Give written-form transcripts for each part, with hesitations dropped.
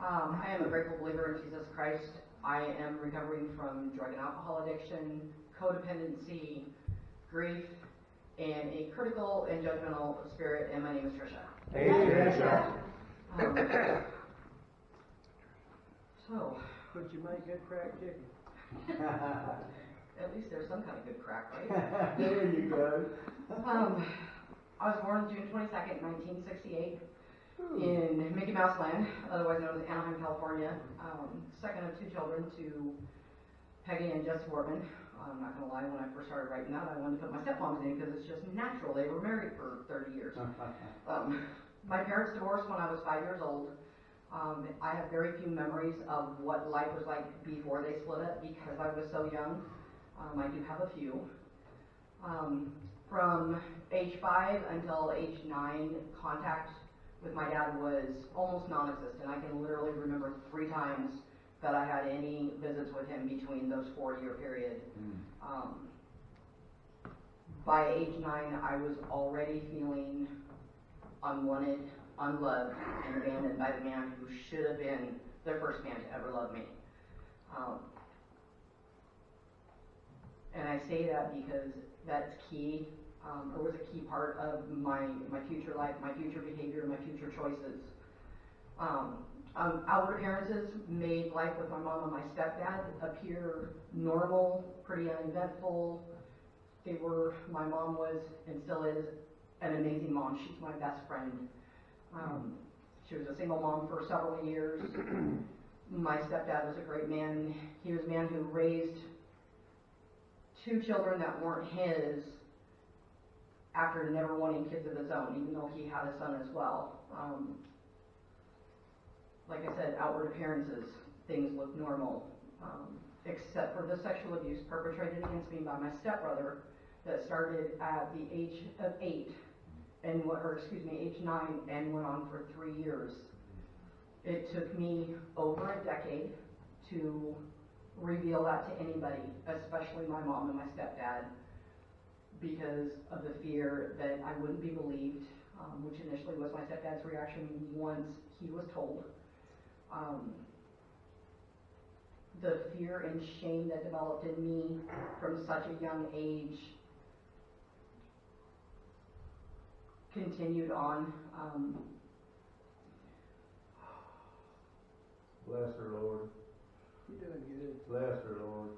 I am a grateful believer in Jesus Christ. I am recovering from drug and alcohol addiction, codependency, grief, and a critical and judgmental spirit, and my name is Trisha. Hey, Trisha. So, But you make good crack chicken. at least there's some kind of good crack, right? There you go. I was born June 22nd, 1968 in Mickey Mouse Land, otherwise known as Anaheim, California. Second of two children to Peggy and Jesse Wortman. I'm not going to lie, when I first started writing that, I wanted to put my stepmoms in because it's just natural. They were married for 30 years. My parents divorced when I was 5 years old. I have very few memories of what life was like before they split up because I was so young. I do have a few. From age 5 until age 9, contact with my dad was almost non-existent. I can literally remember 3 times that I had any visits with him between those 4-year period. By age 9, I was already feeling unwanted, unloved, and abandoned by the man who should have been the first man to ever love me. And I say that because that's key, or was a key part of my future life, my future behavior, my future choices. Outward appearances made life with my mom and my stepdad appear normal, pretty uneventful. My mom was, and still is, an amazing mom. She's my best friend. She was a single mom for several years. My stepdad was a great man. He was a man who raised 2 children that weren't his after never wanting kids of his own, even though he had a son as well. Like I said, outward appearances, things look normal, except for the sexual abuse perpetrated against me by my stepbrother that started at the age of 8, age 9, and went on for 3 years. It took me over a decade to reveal that to anybody, especially my mom and my stepdad, because of the fear that I wouldn't be believed, which initially was my stepdad's reaction once he was told. The fear and shame that developed in me from such a young age continued on. Bless her, Lord. You're doing good. Bless her, Lord.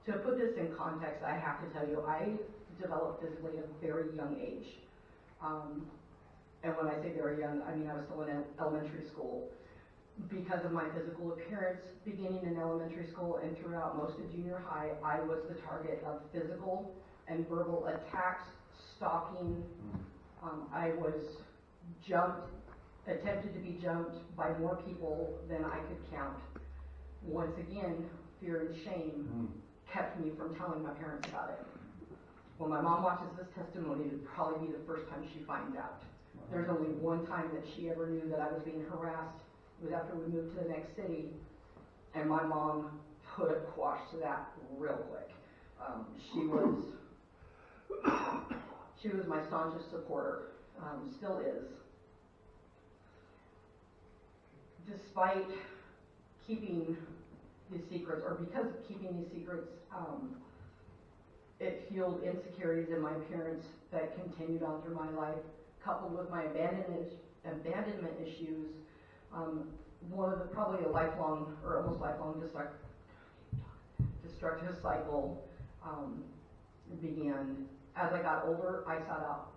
To put this in context, I have to tell you, I developed physically at a very young age. And when I say very young, I mean I was still in elementary school. Because of my physical appearance, beginning in elementary school and throughout most of junior high, I was the target of physical and verbal attacks, stalking. I was attempted to be jumped by more people than I could count. Once again, fear and shame kept me from telling my parents about it. When my mom watches this testimony, it would probably be the first time she finds out. There's only one time that she ever knew that I was being harassed. It was after we moved to the next city, and my mom put a quash to that real quick. She was my staunchest supporter, still is. Despite keeping these secrets, or because of keeping these secrets, it fueled insecurities in my appearance that continued on through my life, coupled with my abandonment issues. One of the probably a lifelong or almost lifelong destructive cycle began. As I got older, I sought out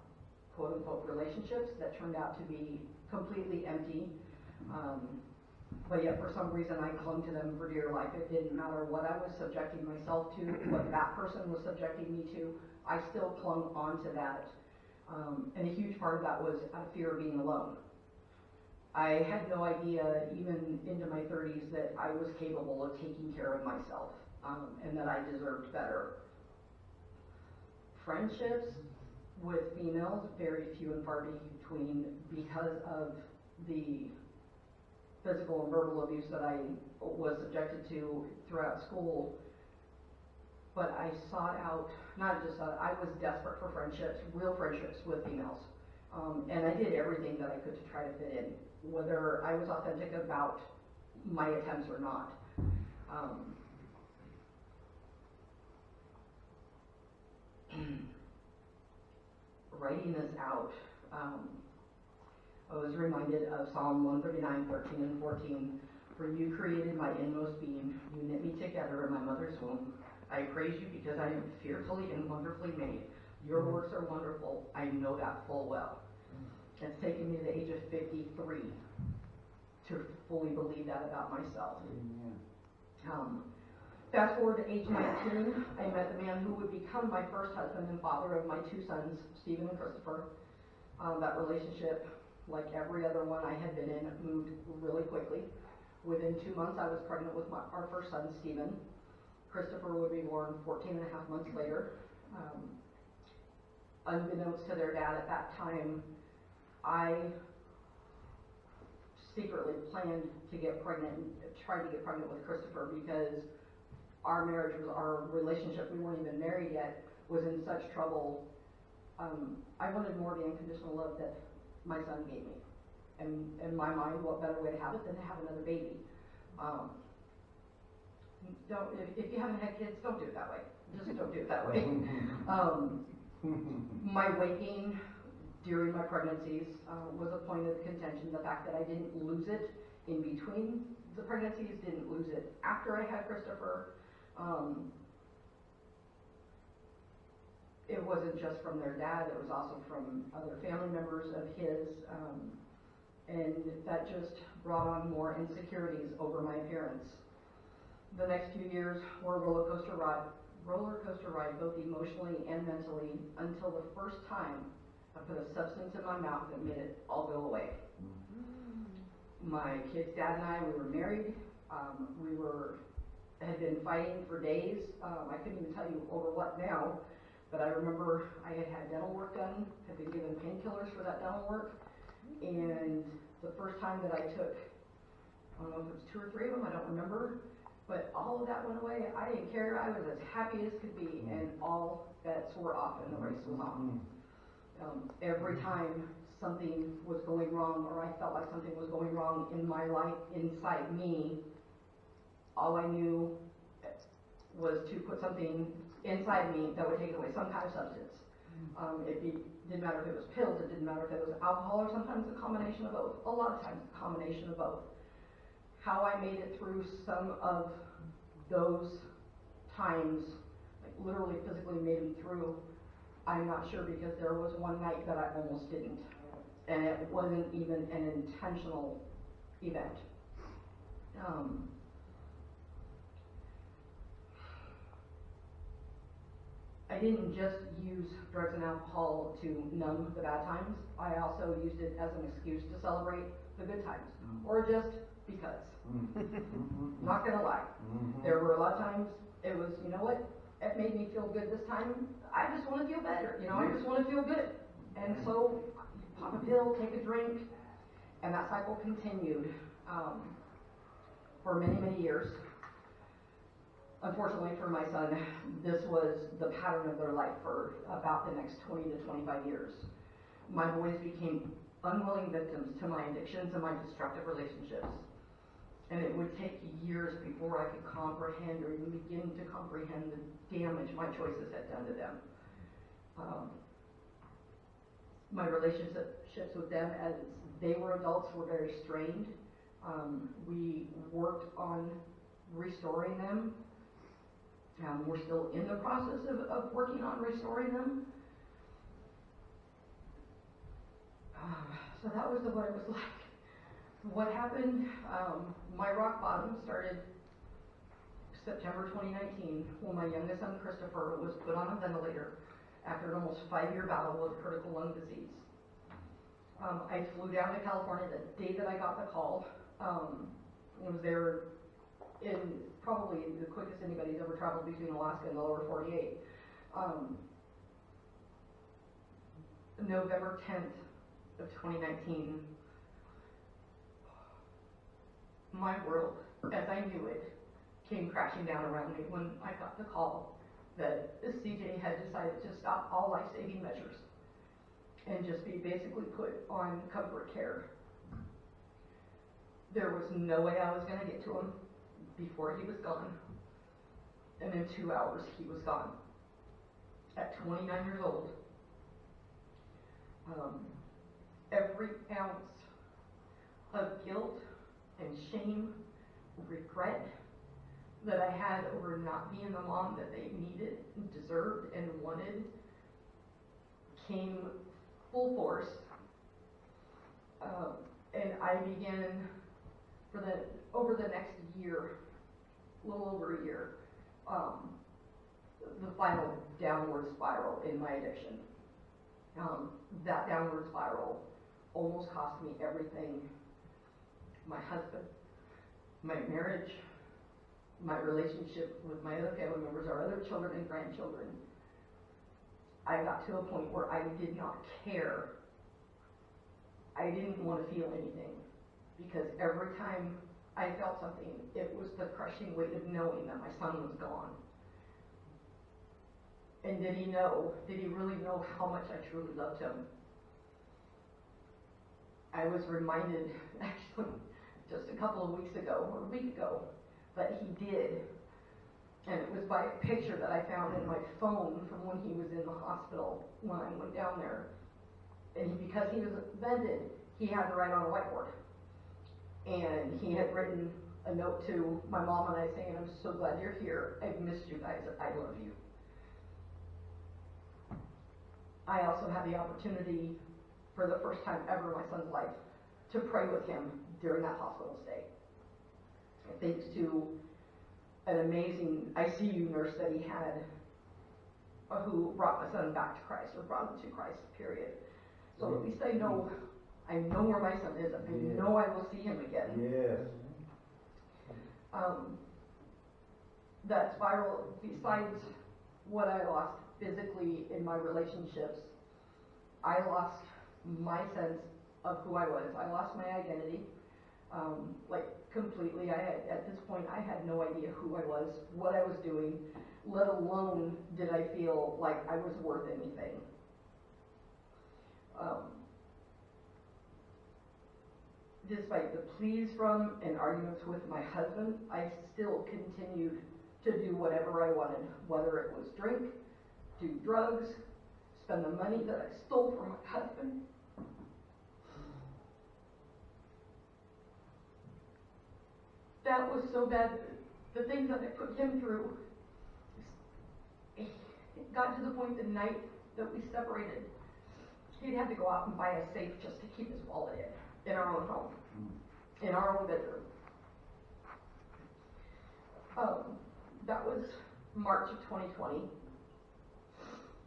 quote unquote relationships that turned out to be completely empty. But yet for some reason I clung to them for dear life. It didn't matter what I was subjecting myself to, what that person was subjecting me to, I still clung on to that. And a huge part of that was out of fear of being alone. I had no idea, even into my 30s, that I was capable of taking care of myself, and that I deserved better. Friendships with females, very few and far between because of the physical and verbal abuse that I was subjected to throughout school. But I sought out, I was desperate for friendships, real friendships with females. And I did everything that I could to try to fit in. Whether I was authentic about my attempts are not. Writing this out, I was reminded of Psalm 139:13 and 14. For you created my inmost being, you knit me together in my mother's womb. I praise you because I am fearfully and wonderfully made. Your works are wonderful, I know that full well. It's taken me to the age of 53 to fully believe that about myself. Fast forward to age 19, I met the man who would become my first husband and father of my two sons, Stephen and Christopher. That relationship, like every other one I had been in, moved really quickly. Within 2 months, I was pregnant with our first son, Stephen. Christopher would be born 14 and a half months later. Unbeknownst to their dad at that time, I secretly planned to get pregnant, tried to get pregnant with Christopher because our marriage, our relationship, we weren't even married yet, was in such trouble. I wanted more of the unconditional love that my son gave me. And in my mind, what better way to have it than to have another baby? If you haven't had kids, don't do it that way. Just don't do it that way. My weight gain during my pregnancies was a point of contention. The fact that I didn't lose it in between the pregnancies, didn't lose it after I had Christopher. It wasn't just from their dad, it was also from other family members of his, and that just brought on more insecurities over my appearance. The next few years were a roller coaster ride, both emotionally and mentally, until the first time I put a substance in my mouth that made it all go away. My kid's dad and I, we were married. Had been fighting for days. I couldn't even tell you over what now, but I remember I had had dental work done, had been given painkillers for that dental work, and the first time that I took, I don't know if it was 2 or 3 of them, I don't remember, but all of that went away. I didn't care. I was as happy as could be, and all bets were off and the race was on. Every time something was going wrong, or I felt like something was going wrong in my life, inside me, all I knew was to put something inside me that would take it away, some kind of substance. It didn't matter if it was pills, it didn't matter if it was alcohol, or sometimes a combination of both. A lot of times a combination of both. How I made it through some of those times, like literally physically made them through, I'm not sure, because there was one night that I almost didn't. And it wasn't even an intentional event. I didn't just use drugs and alcohol to numb the bad times. I also used it as an excuse to celebrate the good times, or just because. Not gonna lie. There were a lot of times it was, you know what, it made me feel good this time. I just want to feel better, I just want to feel good. And so, pop a pill, take a drink, and that cycle continued for many, many years. Unfortunately for my son, this was the pattern of their life for about the next 20 to 25 years. My boys became unwilling victims to my addictions and my destructive relationships. And it would take years before I could comprehend or even begin to comprehend the damage my choices had done to them. My relationships with them as they were adults were very strained. We worked on restoring them. We're still in the process of working on restoring them. So that was what it was like. What happened, my rock bottom started September 2019 when my youngest son, Christopher, was put on a ventilator after an almost 5-year battle with critical lung disease. I flew down to California the day that I got the call. I was there in probably the quickest anybody's ever traveled between Alaska and the lower 48. November 10th of 2019, my world, as I knew it, came crashing down around me when I got the call that CJ had decided to stop all life-saving measures and just be basically put on comfort care. There was no way I was gonna get to him before he was gone. And in 2 hours, he was gone. At 29 years old. Every ounce of guilt and shame, regret that I had over not being the mom that they needed, deserved, and wanted came full force. And I began over the next year, a little over a year, the final downward spiral in my addiction. That downward spiral almost cost me everything: my husband, my marriage, my relationship with my other family members, our other children and grandchildren. I got to a point where I did not care. I didn't want to feel anything, because every time I felt something, it was the crushing weight of knowing that my son was gone. And did he know? Did he really know how much I truly loved him? I was reminded, actually, just a couple of weeks ago, or a week ago, that he did. And it was by a picture that I found in my phone from when he was in the hospital when I went down there. And because he was vented, he had to write on a whiteboard. And he had written a note to my mom and I saying, "I'm so glad you're here. I've missed you guys. I love you." I also had the opportunity, for the first time ever in my son's life, to pray with him during that hospital stay. Thanks to an amazing ICU nurse that he had, who brought my son back to Christ, or brought him to Christ, period. So at least I know where my son is. I know I will see him again. Yes. That spiral, besides what I lost physically in my relationships, I lost my sense of who I was. I lost my identity, completely. At this point, I had no idea who I was, what I was doing, let alone did I feel like I was worth anything. Despite the pleas from and arguments with my husband, I still continued to do whatever I wanted, whether it was drink, do drugs, spend the money that I stole from my husband. That was so bad. The things that I put him through, it got to the point the night that we separated, he'd had to go out and buy a safe just to keep his wallet in our own home, in our own bedroom. That was March of 2020.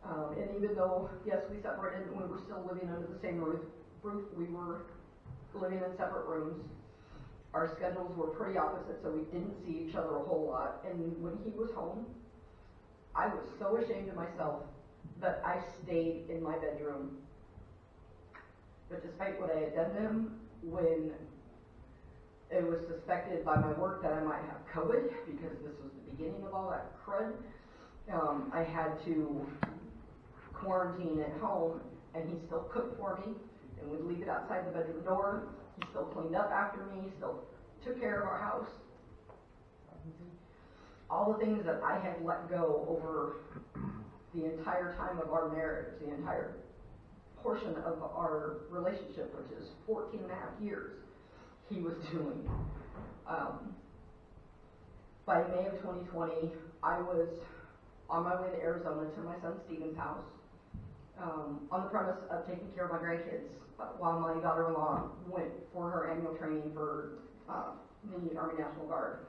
And even though, yes, we separated and we were still living under the same roof, we were living in separate rooms. Our schedules were pretty opposite, so we didn't see each other a whole lot. And when he was home, I was so ashamed of myself that I stayed in my bedroom. But despite what I had done to him, when it was suspected by my work that I might have COVID, because this was the beginning of all that crud, I had to quarantine at home, and he still cooked for me and would leave it outside the bedroom door. He still cleaned up after me, still took care of our house. All the things that I had let go over the entire time of our marriage, the entire portion of our relationship, which is 14 and a half years, he was doing. By May of 2020, I was on my way to Arizona to my son Steven's house, on the premise of taking care of my grandkids, while my daughter-in-law went for her annual training for the Army National Guard.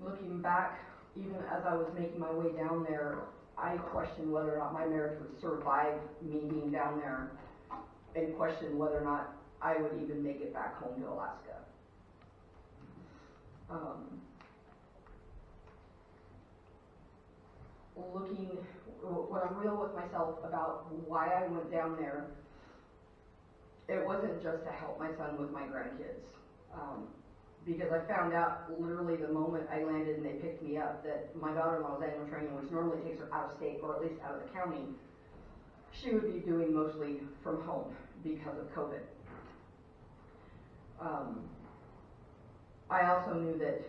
Looking back, even as I was making my way down there, I questioned whether or not my marriage would survive me being down there, and questioned whether or not I would even make it back home to Alaska. When I'm real with myself about why I went down there, it wasn't just to help my son with my grandkids. Because I found out literally the moment I landed and they picked me up that my daughter-in-law's annual training, which normally takes her out of state or at least out of the county, she would be doing mostly from home because of COVID. I also knew that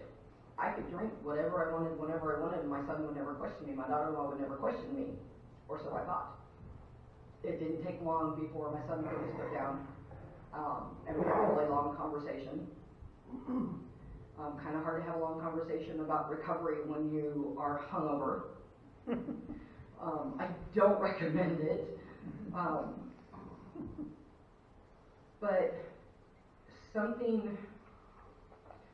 I could drink whatever I wanted, whenever I wanted, and my son would never question me, my daughter-in-law would never question me, or so I thought. It didn't take long before my son put his foot down, and we had a really long conversation. Kind of hard to have a long conversation about recovery when you are hungover. I don't recommend it. But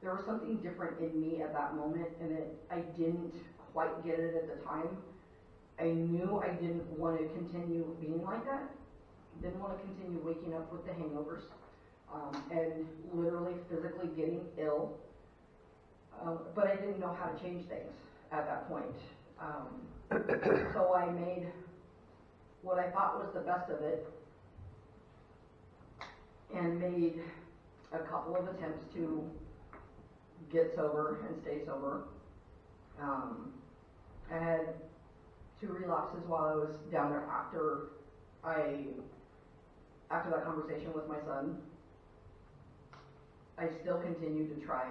there was something different in me at that moment, and I didn't quite get it at the time. I knew I didn't want to continue being like that. Didn't want to continue waking up with the hangovers, and literally physically getting ill. But I didn't know how to change things at that point. So I made what I thought was the best of it, and made a couple of attempts to get sober and stay sober. I had 2 relapses while I was down there after that conversation with my son. I still continued to try.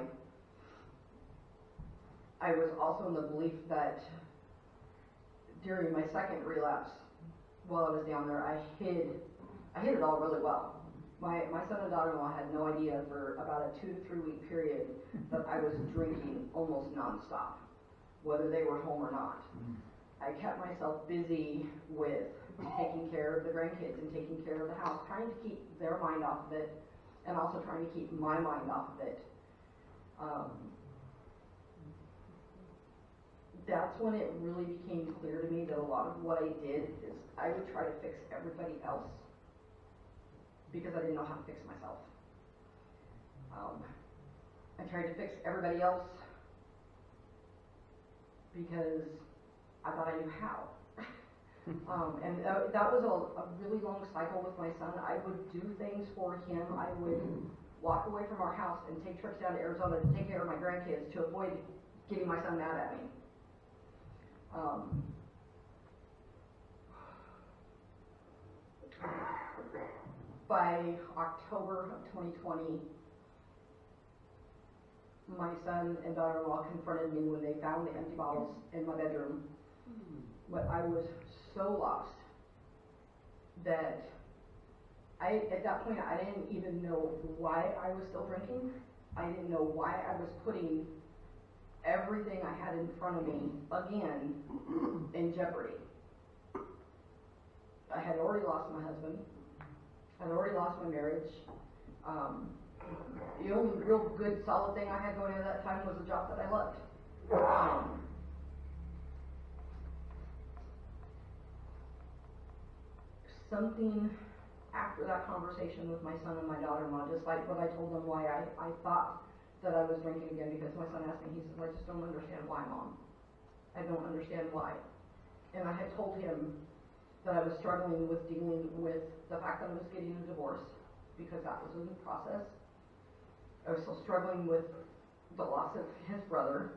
I was also in the belief that during my second relapse, while I was down there, I hid it all really well. My son and daughter-in-law had no idea for about a 2 to 3 week period that I was drinking almost nonstop, whether they were home or not. I kept myself busy with taking care of the grandkids and taking care of the house, trying to keep their mind off of it, and also trying to keep my mind off of it. That's when it really became clear to me that a lot of what I did is I would try to fix everybody else because I didn't know how to fix myself. I tried to fix everybody else because I thought I knew how. And that was a really long cycle with my son. I would do things for him. I would walk away from our house and take trips down to Arizona to take care of my grandkids to avoid getting my son mad at me. By October of 2020, my son and daughter-in-law confronted me when they found the empty bottles in my bedroom. But I was so lost that at that point, I didn't even know why I was still drinking. I didn't know why I was putting everything I had in front of me again in jeopardy. I had already lost my husband. I had already lost my marriage. The only real good solid thing I had going at that time was a job that I loved. Something after that conversation with my son and my daughter-in-law, just like what I told them why I thought that I was drinking again, because my son asked me, he says, I just don't understand why, Mom. I don't understand why. And I had told him that I was struggling with dealing with the fact that I was getting a divorce, because that was in the process. I was still struggling with the loss of his brother.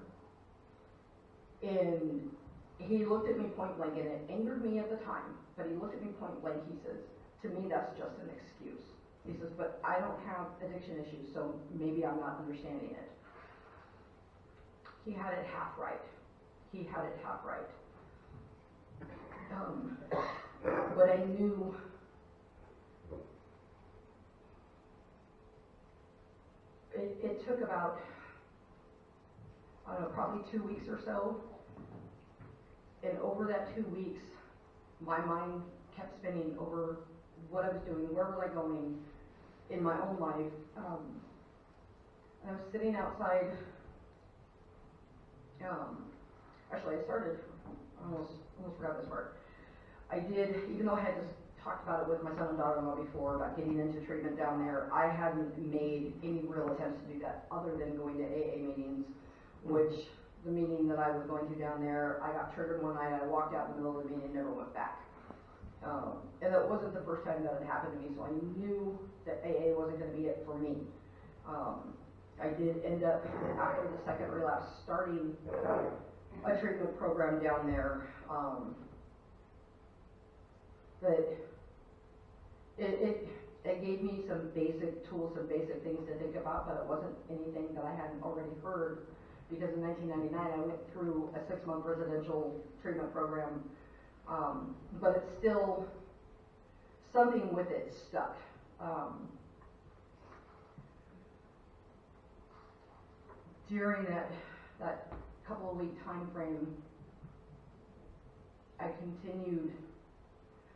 And he looked at me point blank, and it angered me at the time, but he looked at me point blank, he says, to me that's just an excuse. He says, but I don't have addiction issues, so maybe I'm not understanding it. He had it half right. He had it half right. But I knew it took about, I don't know, probably 2 weeks or so. And over that 2 weeks, my mind kept spinning over what I was doing, where was I going in my own life. I was sitting outside. Actually, I almost forgot this part. I did, even though I had just talked about it with my son and daughter-in-law before about getting into treatment down there, I hadn't made any real attempts to do that other than going to AA meetings, which the meeting that I was going to down there, I got triggered one night, I walked out in the middle of the meeting and never went back. And that wasn't the first time that it happened to me, so I knew that AA wasn't going to be it for me. I did end up, after the second relapse, starting a treatment program down there. But It gave me some basic tools, some basic things to think about, but it wasn't anything that I hadn't already heard. Because in 1999, I went through a 6-month residential treatment program, but it's still, something with it stuck. During that couple of week time frame, I continued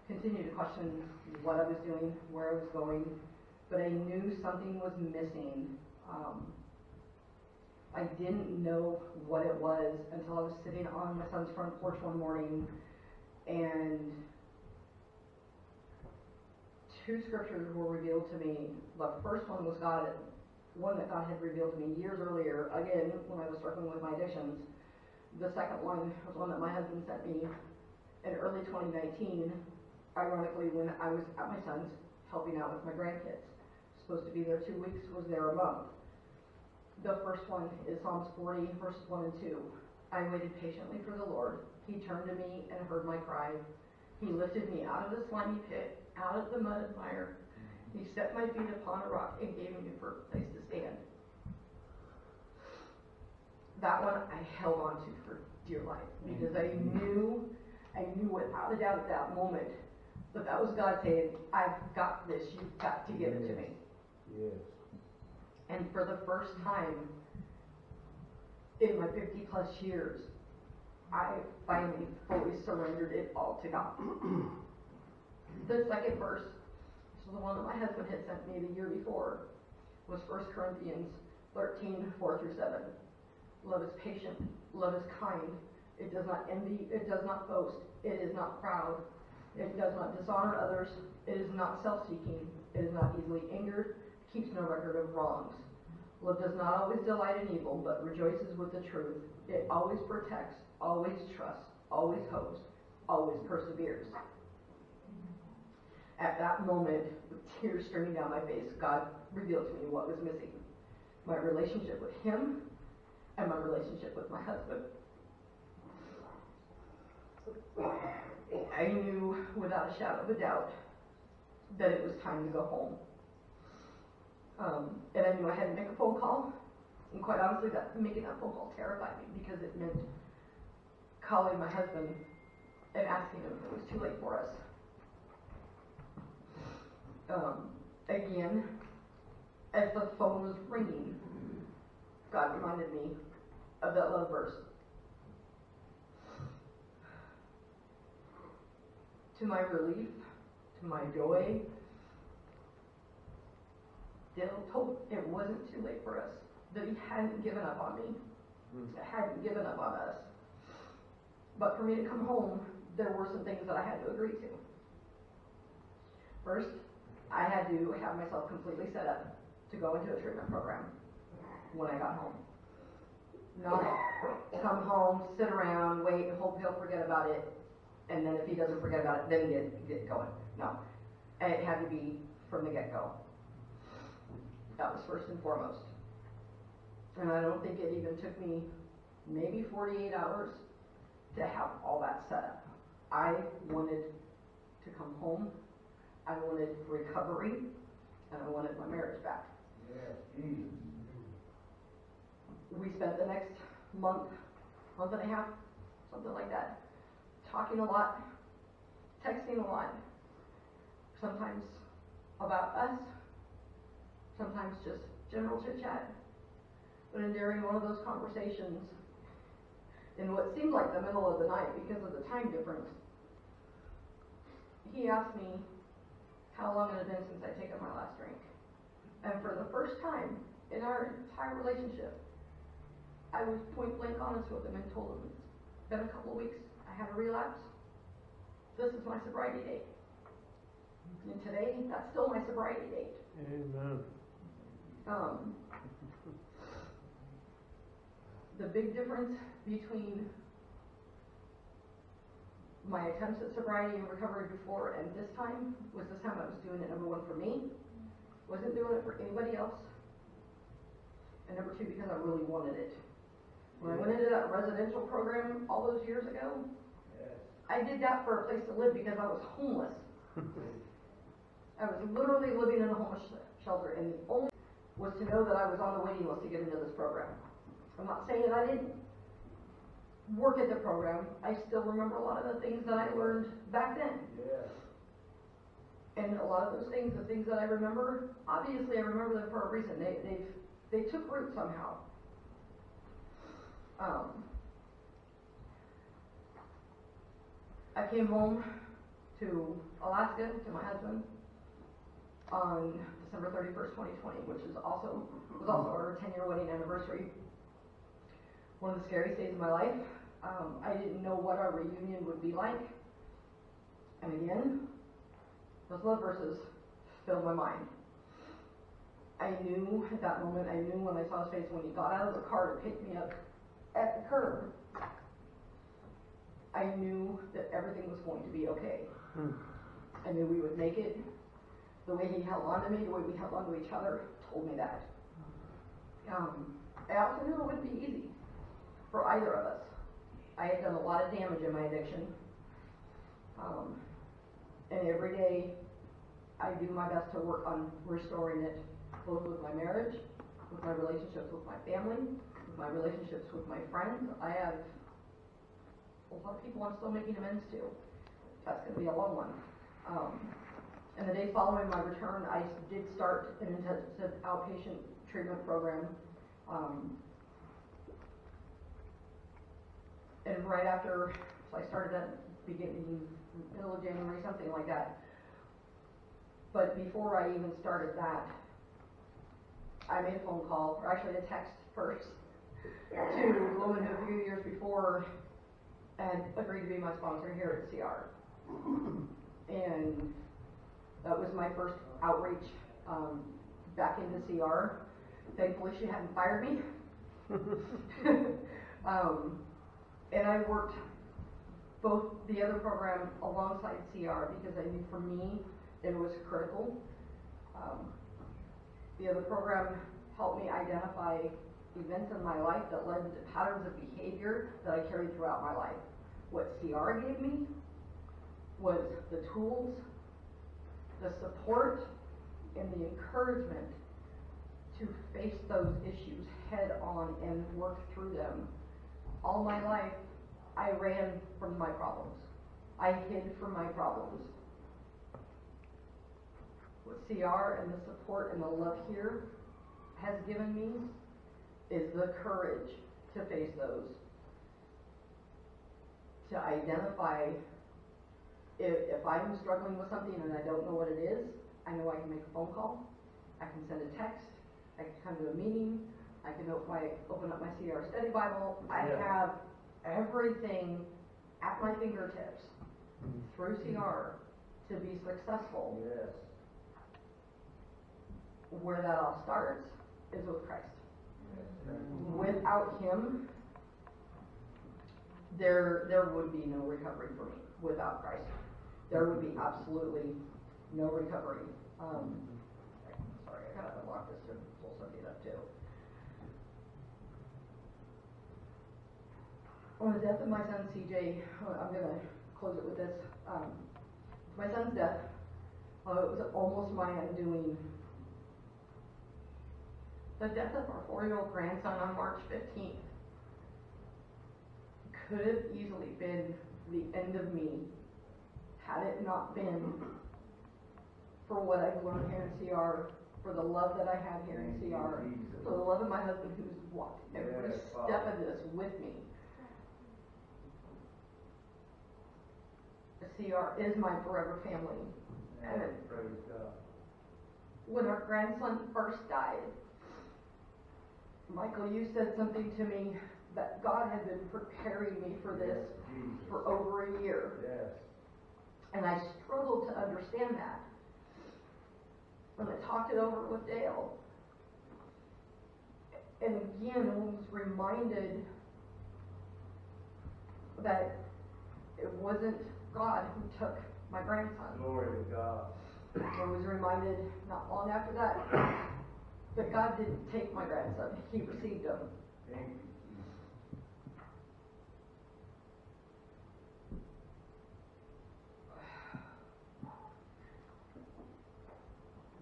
to question what I was doing, where I was going, but I knew something was missing. I didn't know what it was until I was sitting on my son's front porch one morning, and 2 scriptures were revealed to me. The first one was one that God had revealed to me years earlier, again, when I was struggling with my addictions. The second one was one that my husband sent me in early 2019, ironically when I was at my son's helping out with my grandkids. Supposed to be there 2 weeks, was there a month. The first one is Psalms 40, verses 1 and 2. I waited patiently for the Lord. He turned to me and heard my cry. He lifted me out of the slimy pit, out of the mud and mire. He set my feet upon a rock and gave me a firm place to stand. That one I held on to for dear life, because I knew without a doubt at that moment that was God saying, I've got this, you've got to give it to me. Yes. And for the first time in my 50 plus years, I finally fully surrendered it all to God. The second verse, so the one that my husband had sent me the year before, was 1 Corinthians 13, 4 through 7. Love is patient, love is kind, it does not envy, it does not boast, it is not proud, it does not dishonor others, it is not self-seeking, it is not easily angered, keeps no record of wrongs. Love does not always delight in evil, but rejoices with the truth. It always protects, always trusts, always hopes, always perseveres. At that moment, with tears streaming down my face, God revealed to me what was missing. My relationship with Him and my relationship with my husband. I knew without a shadow of a doubt that it was time to go home. And I knew I had to make a phone call. And quite honestly, making that phone call terrified me, because it meant calling my husband and asking him if it was too late for us. Again, as the phone was ringing, God reminded me of that love verse. To my relief, to my joy, Dale told it wasn't too late for us, that He hadn't given up on me, that hadn't given up on us. But for me to come home, there were some things that I had to agree to. First, I had to have myself completely set up to go into a treatment program when I got home. Not come home, sit around, wait, and hope he'll forget about it, and then if he doesn't forget about it, then get going. No. And it had to be from the get-go. That was first and foremost. And I don't think it even took me maybe 48 hours to have all that set up. I wanted to come home, I wanted recovery, and I wanted my marriage back. Yes. We spent the next month and a half, something like that, talking a lot, texting a lot, sometimes about us, sometimes just general chit-chat. But during one of those conversations, in what seemed like the middle of the night because of the time difference, he asked me how long it had been since I'd taken my last drink. And for the first time in our entire relationship, I was point blank honest with him and told him, it's been a couple of weeks, I had a relapse, this is my sobriety date. And today, that's still my sobriety date. Amen. The big difference between my attempts at sobriety and recovery before and this time was this time I was doing it, number one, for me, wasn't doing it for anybody else, and number two, because I really wanted it. When I went into that residential program all those years ago, I did that for a place to live because I was homeless. I was literally living in a homeless shelter, and the only was to know that I was on the waiting list to get into this program. I'm not saying that I didn't work at the program. I still remember a lot of the things that I learned back then. Yes. And a lot of those things, the things that I remember, obviously I remember them for a reason. They took root somehow. I came home to Alaska to my husband on December 31st, 2020, which was also our 10-year wedding anniversary. One of the scariest days of my life. I didn't know what our reunion would be like. And again, those love verses filled my mind. I knew at that moment, I knew when I saw his face when he got out of the car to pick me up at the curb, I knew that everything was going to be okay. I knew we would make it. The way he held on to me, the way we held on to each other, told me that. I also knew it wouldn't be easy for either of us. I had done a lot of damage in my addiction. And every day, I do my best to work on restoring it, both with my marriage, with my relationships with my family, with my relationships with my friends. I have a lot of people I'm still making amends to. That's going to be a long one. In the days following my return, I did start an intensive outpatient treatment program. And right after, so I started at middle of January, something like that. But before I even started that, I made a phone call, or actually a text first, to a woman who a few years before had agreed to be my sponsor here at CR. And that was my first outreach back into CR. Thankfully, she hadn't fired me. And I worked both the other program alongside CR because I knew for me it was critical. The other program helped me identify events in my life that led to patterns of behavior that I carried throughout my life. What CR gave me was the tools, the support, and the encouragement to face those issues head on and work through them. All my life, I ran from my problems. I hid from my problems. What CR and the support and the love here has given me is the courage to face those. To identify if I'm struggling with something and I don't know what it is, I know I can make a phone call, I can send a text, I can come to a meeting, I can open up my CR study Bible. I have everything at my fingertips through CR to be successful. Yes. Where that all starts is with Christ. Yes. Without Him, there would be no recovery for me. Without Christ, there would be absolutely no recovery. Sorry, I gotta unlock this to pull something up too. On the death of my son CJ, I'm gonna close it with this. My son's death, it was almost my undoing. The death of our 4-year-old grandson on March 15th could have easily been the end of me had it not been for what I've learned here in CR, for the love that I have here in CR, for the love of my husband who's walked every step of this with me. CR is my forever family. And Praise God. when our grandson first died, Michael, you said something to me that God had been preparing me for this for over a year. Yes. And I struggled to understand that. When I talked it over with Dale, and again was reminded that it wasn't God who took my grandson. Glory to God. I was reminded not long after that that God didn't take my grandson, He received him. Thank you.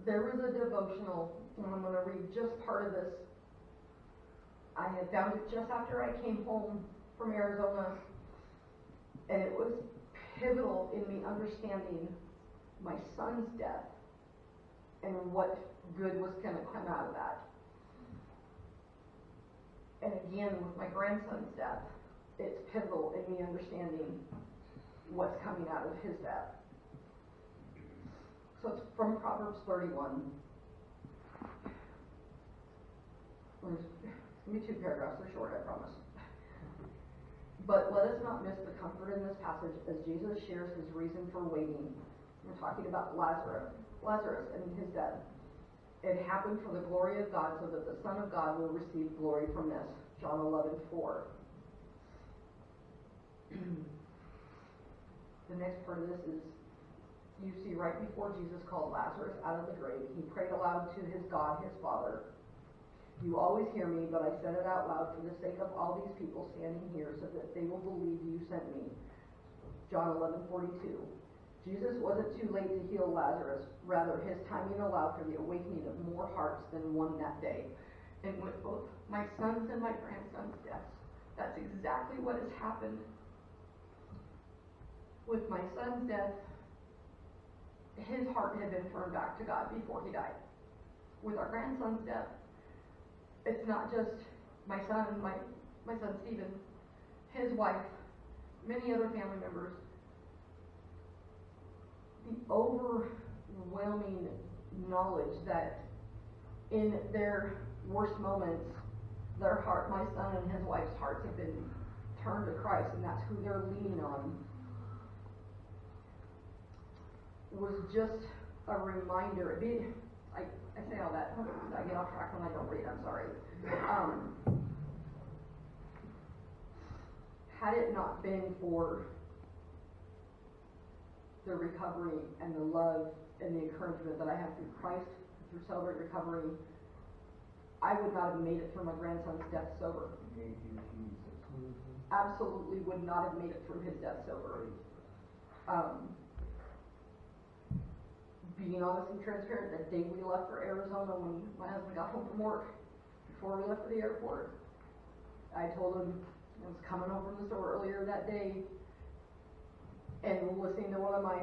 there was a devotional, and I'm going to read just part of this. I had found it just after I came home from Arizona, and it was pivotal in me understanding my son's death and what good was going to come out of that. And again, with my grandson's death, it's pivotal in me understanding what's coming out of his death. So it's from Proverbs 31. There's going to be 2 paragraphs, they're short, I promise. But let us not miss the comfort in this passage as Jesus shares his reason for waiting. We're talking about Lazarus and his death. It happened for the glory of God, so that the Son of God will receive glory from this. John 11:4. The next part of this is, you see, right before Jesus called Lazarus out of the grave, he prayed aloud to his God, his Father. You always hear me, but I said it out loud for the sake of all these people standing here, so that they will believe you sent me. John 11:42. Jesus wasn't too late to heal Lazarus. Rather, his timing allowed for the awakening of more hearts than one that day. And with both my son's and my grandson's deaths, that's exactly what has happened. With my son's death, his heart had been turned back to God before he died. With our grandson's death, it's not just my son, my son Stephen, his wife, many other family members. The overwhelming knowledge that in their worst moments, their heart, my son and his wife's hearts have been turned to Christ, and that's who they're leaning on, was just a reminder. I say all that, I get off track when I don't read, I'm sorry. Had it not been for the recovery and the love and the encouragement that I have through Christ, through Celebrate Recovery, I would not have made it through my grandson's death sober. Thank you, Jesus. Absolutely would not have made it through his death sober. Being honest and transparent, the day we left for Arizona, when my husband got home from work, before we left for the airport, I told him I was coming home from the store earlier that day and listening to one of my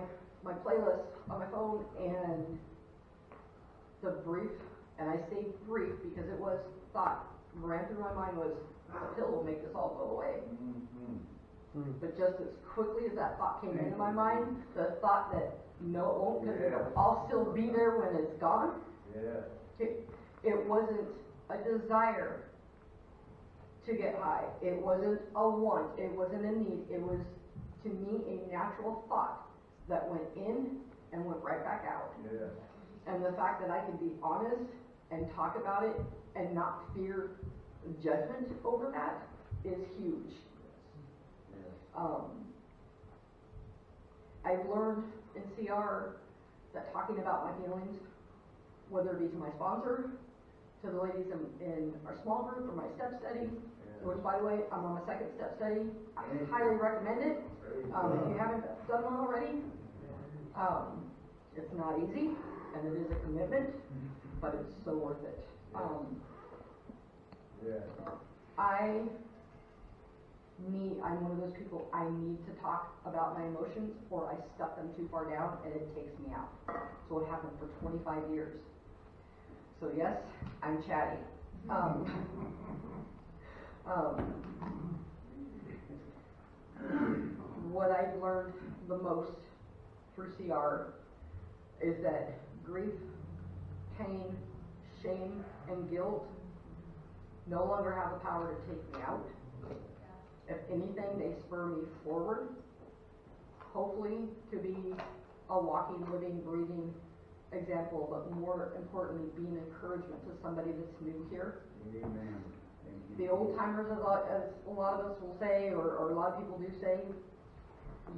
playlists on my phone, and the brief, and I say brief because it was thought ran through my mind, was a pill will make this all go away. Mm-hmm. But just as quickly as that thought came into my mind, the thought that no, it won't, because Yeah. I'll still be there when it's gone. Yeah. It wasn't a desire to get high. It wasn't a want. It wasn't a need. It was, to me, a natural thought that went in and went right back out. Yeah. And the fact that I could be honest and talk about it and not fear judgment over that is huge. I've learned in CR that talking about my feelings, whether it be to my sponsor, to the ladies in our small group or my step study, which, by the way, I'm on my 2nd step study. I highly recommend it. If you haven't done one already, it's not easy, and it is a commitment, but it's so worth it. I'm one of those people, I need to talk about my emotions, or I stuff them too far down, and it takes me out. So it happened for 25 years. So yes, I'm chatty. What I've learned the most through CR is that grief, pain, shame, and guilt no longer have the power to take me out. If anything, they spur me forward, hopefully to be a walking, living, breathing example, but more importantly, be an encouragement to somebody that's new here. Amen. Thank you. The old timers, as a lot of us will say, or a lot of people do say,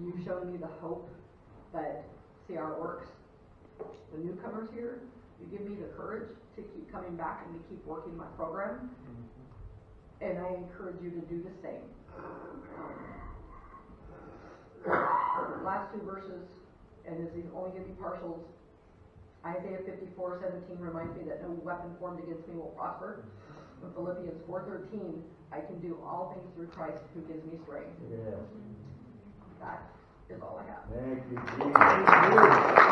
you've shown me the hope that CR works. The newcomers here, you give me the courage to keep coming back and to keep working my program. And I encourage you to do the same. Last 2 verses, and this is only going to be partials. Isaiah 54:17 reminds me that no weapon formed against me will prosper. In Philippians 4:13, I can do all things through Christ who gives me strength. Yes. That is all I have. Thank you, Jesus.